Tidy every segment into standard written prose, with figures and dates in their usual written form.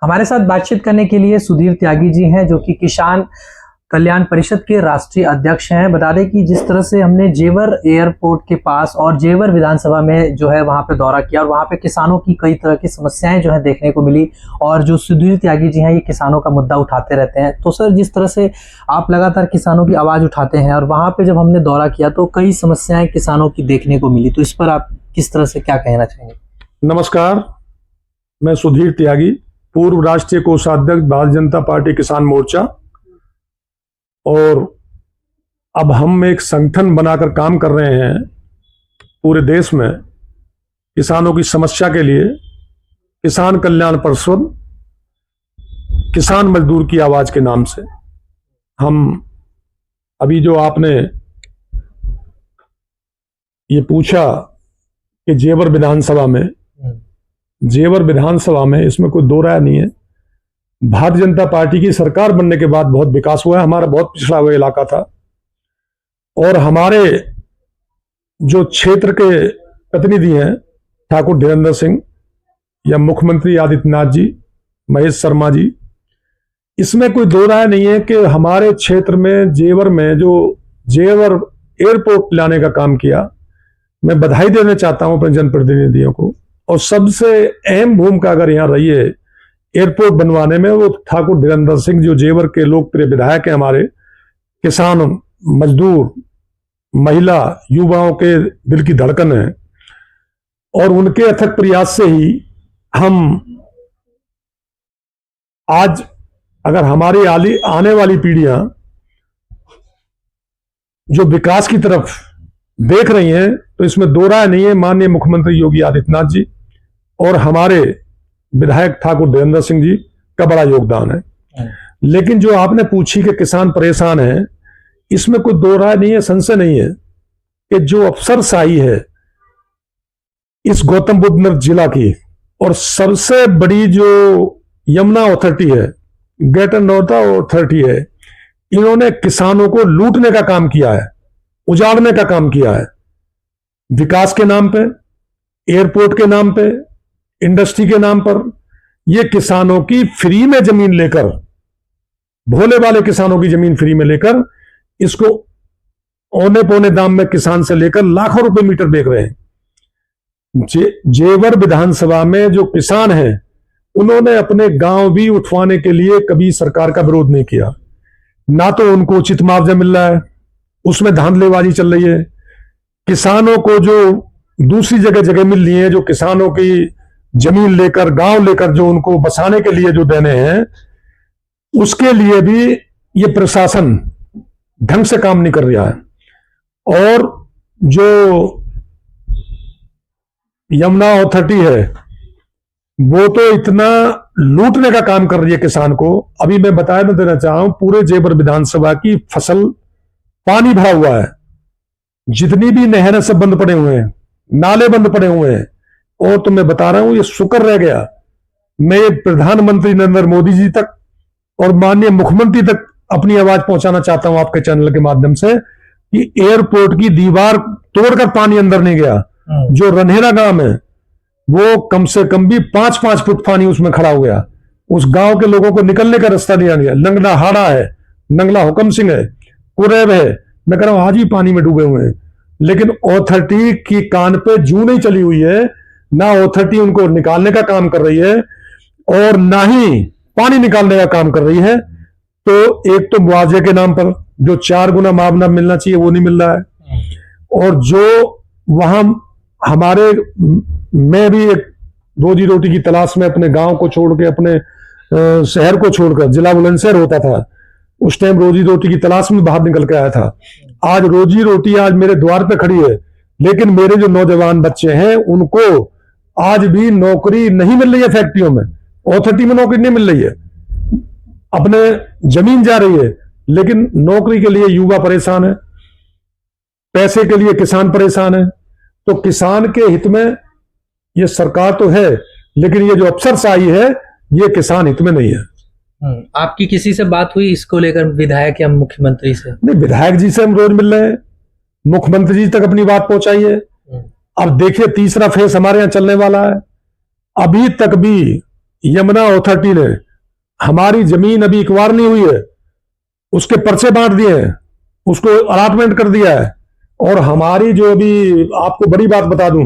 हमारे साथ बातचीत करने के लिए सुधीर त्यागी जी हैं, जो कि किसान कल्याण परिषद के राष्ट्रीय अध्यक्ष हैं। बता दें कि जिस तरह से हमने जेवर एयरपोर्ट के पास और जेवर विधानसभा में जो है वहां पे दौरा किया और वहां पे किसानों की कई तरह की समस्याएं जो है देखने को मिली, और जो सुधीर त्यागी जी हैं ये किसानों का मुद्दा उठाते रहते हैं। तो सर, जिस तरह से आप लगातार किसानों की आवाज उठाते हैं और वहां पे जब हमने दौरा किया तो कई समस्याएं किसानों की देखने को मिली, तो इस पर आप किस तरह से क्या कहना चाहेंगे? नमस्कार, मैं सुधीर त्यागी, पूर्व राष्ट्रीय कोषाध्यक्ष भारतीय जनता पार्टी किसान मोर्चा, और अब हम एक संगठन बनाकर काम कर रहे हैं पूरे देश में किसानों की समस्या के लिए। किसान कल्याण परिषद किसान मजदूर की आवाज के नाम से हम अभी जो आपने ये पूछा कि जेवर विधानसभा में इसमें कोई दो राय नहीं है। भारतीय जनता पार्टी की सरकार बनने के बाद बहुत विकास हुआ है। हमारा बहुत पिछड़ा हुआ इलाका था, और हमारे जो क्षेत्र के प्रतिनिधि हैं ठाकुर धीरेन्द्र सिंह या मुख्यमंत्री आदित्यनाथ जी, महेश शर्मा जी, इसमें कोई दो राय नहीं है कि हमारे क्षेत्र में जो जेवर एयरपोर्ट लाने का काम किया, मैं बधाई देना चाहता हूं अपने जनप्रतिनिधियों को। और सबसे अहम भूमिका अगर यहाँ रही है एयरपोर्ट बनवाने में, वो ठाकुर धीरेन्द्र सिंह, जो जेवर के लोकप्रिय विधायक हैं, हमारे किसान, मजदूर, महिला, युवाओं के दिल की धड़कन है। और उनके अथक प्रयास से ही हम आज, अगर हमारी आने वाली पीढ़ियां जो विकास की तरफ देख रही हैं, तो इसमें दो राय नहीं है। माननीय मुख्यमंत्री योगी आदित्यनाथ जी और हमारे विधायक ठाकुर धीरेन्द्र सिंह जी का बड़ा योगदान है। लेकिन जो आपने पूछी कि किसान परेशान है, इसमें कोई दो राय नहीं है, संशय नहीं है कि जो अफसरशाही है इस गौतम बुद्ध नगर जिला की, और सबसे बड़ी जो यमुना अथॉरिटी है, ग्रेटर नोएडा अथॉरिटी है, इन्होंने किसानों को लूटने का काम किया है, उजाड़ने का काम किया है। विकास के नाम पे, एयरपोर्ट के नाम पे, इंडस्ट्री के नाम पर ये किसानों की फ्री में जमीन लेकर, भोले वाले किसानों की जमीन फ्री में लेकर, इसको औने पौने दाम में किसान से लेकर लाखों रुपए मीटर बेच रहे हैं। जेवर विधानसभा में जो किसान हैं, उन्होंने अपने गांव भी उठवाने के लिए कभी सरकार का विरोध नहीं किया। ना तो उनको उचित मुआवजा मिल रहा है, उसमें धांधलेबाजी चल रही है। किसानों को जो दूसरी जगह मिल रही है, जो किसानों की जमीन लेकर, गांव लेकर, जो उनको बसाने के लिए जो देने हैं, उसके लिए भी ये प्रशासन ढंग से काम नहीं कर रहा है। और जो यमुना अथॉरिटी है, वो तो इतना लूटने का काम कर रही है किसान को। अभी मैं बताया ना देना चाह रहा हूं, पूरे जेवर विधानसभा की फसल पानी भरा हुआ है, जितनी भी नहरें सब बंद पड़े हुए हैं, नाले बंद पड़े हुए हैं। और तो मैं बता रहा हूं, ये शुक्र रह गया, मैं प्रधानमंत्री नरेंद्र मोदी जी तक और माननीय मुख्यमंत्री तक अपनी आवाज पहुंचाना चाहता हूं आपके चैनल के माध्यम से, कि एयरपोर्ट की दीवार तोड़कर पानी अंदर नहीं गया। जो रन्हेरा गांव है, वो कम से कम भी 5-5 फुट पानी उसमें खड़ा हो गया। उस गांव के लोगों को निकलने का रास्ता नहीं आ गया। लंगड़ा हाड़ा है, नंगला हुकम सिंह है, कुरैब है, मैं कह रहा हूं आज भी पानी में डूबे हुए हैं। लेकिन अथॉरिटी की कान पे जू नहीं चली हुई है, ना अथॉरिटी उनको निकालने का काम कर रही है, और ना ही पानी निकालने का काम कर रही है। तो एक तो मुआवजे के नाम पर जो 4 गुना मुआवजा मिलना चाहिए, वो नहीं मिल रहा है। और जो वहां हमारे, मैं भी एक रोजी रोटी की तलाश में अपने गांव को छोड़ के, अपने शहर को छोड़कर, जिला बुलंदशहर होता था उस टाइम, रोजी रोटी की तलाश में बाहर निकल के आया था। आज रोजी रोटी आज मेरे द्वार पे खड़ी है, लेकिन मेरे जो नौजवान बच्चे हैं, उनको आज भी नौकरी नहीं मिल रही है। फैक्ट्रियों में, अथॉरिटी में नौकरी नहीं मिल रही है, अपने जमीन जा रही है, लेकिन नौकरी के लिए युवा परेशान है, पैसे के लिए किसान परेशान है। तो किसान के हित में ये सरकार तो है, लेकिन ये जो अफसरशाही है, ये किसान हित में नहीं है। आपकी किसी से बात हुई इसको लेकर, विधायक या मुख्यमंत्री से? नहीं, विधायक जी से हम रोज मिल रहे हैं, मुख्यमंत्री जी तक अपनी बात पहुंचाई है। अब देखिए, तीसरा फेज हमारे यहां चलने वाला है। अभी तक भी यमुना अथॉरिटी ने हमारी जमीन अभी इकवार नहीं हुई है, उसके पर्चे बांट दिए हैं, उसको अलॉटमेंट कर दिया है। और हमारी जो अभी आपको बड़ी बात बता दूं,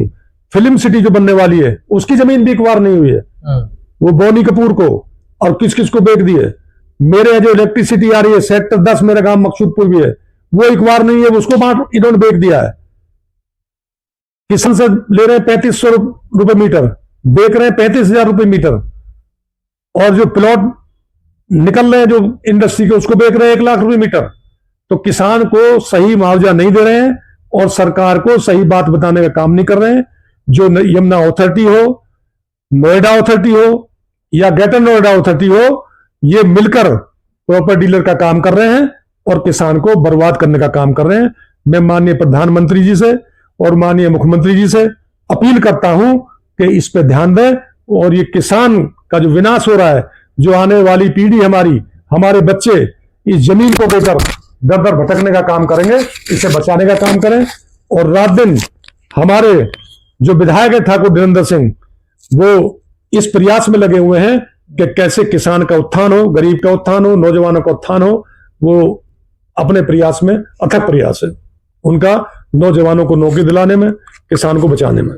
फिल्म सिटी जो बनने वाली है उसकी जमीन भी इकवार नहीं हुई है। वो बोनी कपूर को और किस किस को बेच दिए। मेरे यहाँ जो इलेक्ट्रिसिटी आ रही है सेक्टर 10, मेरा गांव मकसूदपुर भी है, वो इकवार नहीं है, उसको बांट इन्होंने बेच दिया है। किसान से ले रहे हैं 3500 रुपए मीटर, बेच रहे हैं 35,000 रुपए मीटर। और जो प्लॉट निकल रहे हैं जो इंडस्ट्री के, उसको बेच रहे हैं 1 लाख रुपए मीटर। तो किसान को सही मुआवजा नहीं दे रहे हैं और सरकार को सही बात बताने का काम नहीं कर रहे हैं। जो यमुना अथॉरिटी हो, नोएडा अथॉरिटी हो या ग्रेटर नोएडा अथॉरिटी हो, ये मिलकर प्रॉपर्टी डीलर का काम कर रहे हैं और किसान को बर्बाद करने का काम कर रहे हैं। मैं माननीय प्रधानमंत्री जी से और माननीय मुख्यमंत्री जी से अपील करता हूं कि इस पे ध्यान दें और ये किसान का जो विनाश हो रहा है, जो आने वाली पीढ़ी हमारे बच्चे इस जमीन को लेकर दर दर भटकने का काम करेंगे, इसे बचाने का काम करें। और रात दिन हमारे जो विधायक है ठाकुर धीरेन्द्र सिंह, वो इस प्रयास में लगे हुए हैं कि कैसे किसान का उत्थान हो, गरीब का उत्थान हो, नौजवानों का उत्थान हो। वो अपने प्रयास में अथक प्रयास है उनका, नौजवानों को नौकरी दिलाने में, किसान को बचाने में।